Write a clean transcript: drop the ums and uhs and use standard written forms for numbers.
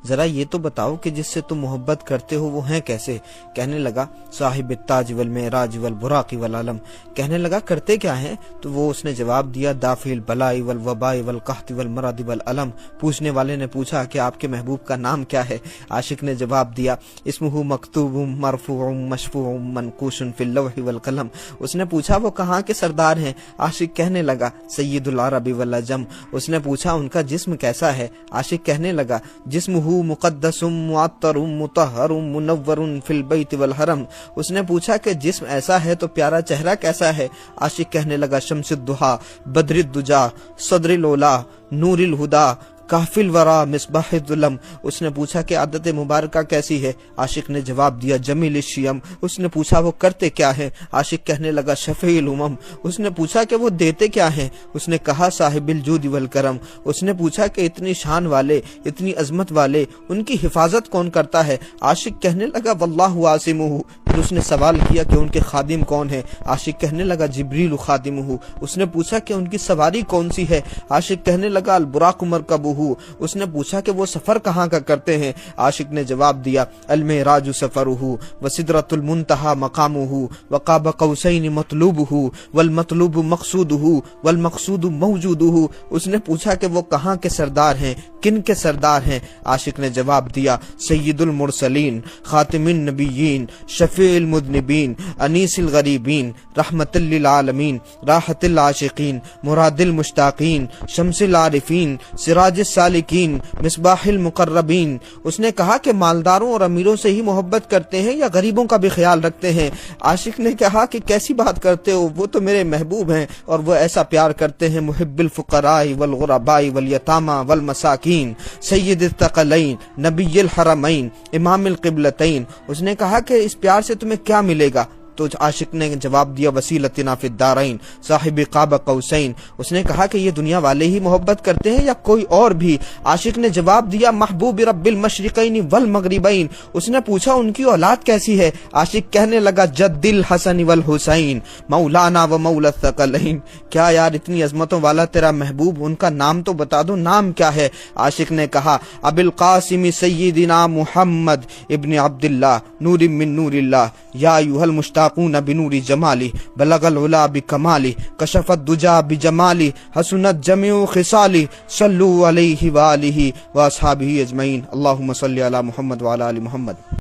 ذرا یہ تو بتاؤ کہ جس سے تم محبت کرتے ہو وہ ہیں کیسے؟ کہنے لگا صاحب التاج والمعراج والبراق والعلم۔ کہنے لگا کرتے کیا ہیں؟ تو وہ اس نے جواب دیا دافع البلاء والوباء والقحط والمرض والالم۔ پوچھنے والے نے پوچھا کہ آپ کے محبوب کا نام کیا ہے؟ عاشق نے جواب دیا اسمہ مکتوب مرفوع مشفوع منقوش فی اللوح والقلم۔ اس نے پوچھا وہ کہاں کے سردار ہیں؟ عاشق کہنے لگا سید العرب والعجم۔ اس نے پوچھا ان کا جسم کیسا ہے؟ عاشق کہنے لگا جسمہ مقدس معطر مطہر منور فی البیت والحرم۔ اس نے پوچھا کہ جسم ایسا ہے تو پیارا چہرہ کیسا ہے؟ عاشق کہنے لگا شمس الضحیٰ بدر الدجا صدر الاولا نور الہدا کافی الورا مصباح الظلم۔ اس نے پوچھا کہ عادت مبارکہ کیسی ہے؟ عاشق نے جواب دیا جمیل الشیم۔ اس نے پوچھا وہ کرتے کیا ہے؟ عاشق کہنے لگا شفیع الامم۔ اس نے پوچھا کہ وہ دیتے کیا ہیں؟ اس نے کہا صاحب الجود والکرم۔ اس نے پوچھا کہ اتنی شان والے اتنی عظمت والے ان کی حفاظت کون کرتا ہے؟ عاشق کہنے لگا واللہ عاصمہ۔ پھر اس نے سوال کیا کہ ان کے خادم کون ہیں؟ عاشق کہنے لگا جبریل خادمہ۔ اس نے پوچھا کہ ان کی سواری کون سی ہے؟ عاشق کہنے لگا البراق مرکبہ۔ اس نے پوچھا کہ وہ سفر کہاں کا کرتے ہیں؟ عاشق نے جواب دیا المعراج سفرہ وسدرۃ المنتہی مقامہ وقاب قوسین مطلوبہ والمطلوب مقصودہ والمقصود موجودہ۔ اس نے پوچھا کہ وہ کہاں کے سردار ہیں، کن کے سردار ہیں؟ عاشق نے جواب دیا سید المرسلین خاتم النبیین شفیع المذنبین انیس الغریبین رحمت للعالمین راحت العاشقین مراد المشتاقین شمس العارفین سراج السالکین مصباح المقربین۔ اس نے کہا کہ مالداروں اور امیروں سے ہی محبت کرتے ہیں یا غریبوں کا بھی خیال رکھتے ہیں؟ عاشق نے کہا کہ کیسی بات کرتے ہو، وہ تو میرے محبوب ہیں اور وہ ایسا پیار کرتے ہیں محب الفقراء والغرباء والیتامى والمساکین سید الثقلین نبی الحرمین امام القبلتین۔ اس نے کہا کہ اس پیار سے تمہیں کیا ملے گا؟ تو عاشق نے جواب دیا وسیلتنا فی الدارین صاحب قاب قوسین۔ اس نے کہا کہ یہ دنیا والے ہی محبت کرتے ہیں یا کوئی اور بھی؟ عاشق نے جواب دیا محبوب رب المشرقین والمغربین۔ اس نے پوچھا ان کی اولاد کیسی ہے؟ عاشق کہنے لگا جد الحسن والحسین مولانا و مولا الثقلین۔ کیا یار اتنی عظمتوں والا تیرا محبوب، ان کا نام تو بتا دو، نام کیا ہے؟ عاشق نے کہا ابو القاسم سیدنا محمد ابن عبداللہ نور من نور اللہ یا ایھا المشتاق بنور جمالی بلغ العلا بکمالی کشف الدجا بجمالی حسنت جميع خصالی صلوا علیہ وآلہ واصحابہ اجمعین۔ اللہم صلی علی محمد وعلی آل محمد۔